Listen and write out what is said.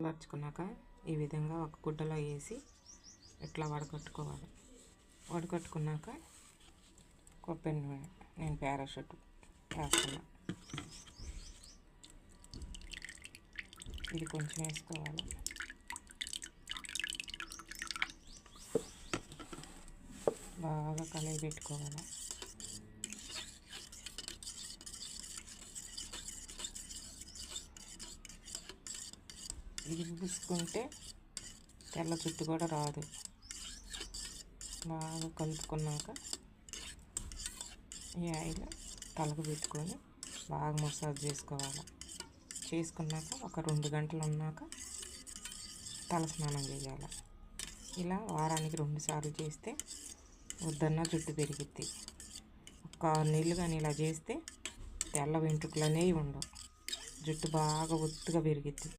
చల్లార్చుకున్నాక ఈ విధంగా ఒక గుడ్డలో వేసి ఇట్లా వడకట్టుకోవాలి. వడకట్టుకున్నాక కొబ్బరి నూనె నేను పారాషూట్ వేస్తున్నా. ఇది కొంచెం వేసుకోవాలి. బాగా కలిపి పెట్టుకోవాలి. ఇది పూసుకుంటే తెల్ల జుట్టు కూడా రాదు. బాగా కలుపుకున్నాక ఈ ఆయిల్ తలకు పెట్టుకొని బాగా మసాజ్ చేసుకోవాలి. చేసుకున్నాక ఒక 2 గంటలు ఉన్నాక తల స్నానం చేయాలి. ఇలా వారానికి 2 సార్లు చేస్తే వద్దన్న జుట్టు పెరిగిద్ది. ఒక 6 నెలలు కానీ ఇలా చేస్తే తెల్ల వెంట్రుకలు అనేవి ఉండవు. జుట్టు బాగా ఒత్తుగా పెరిగిద్ది.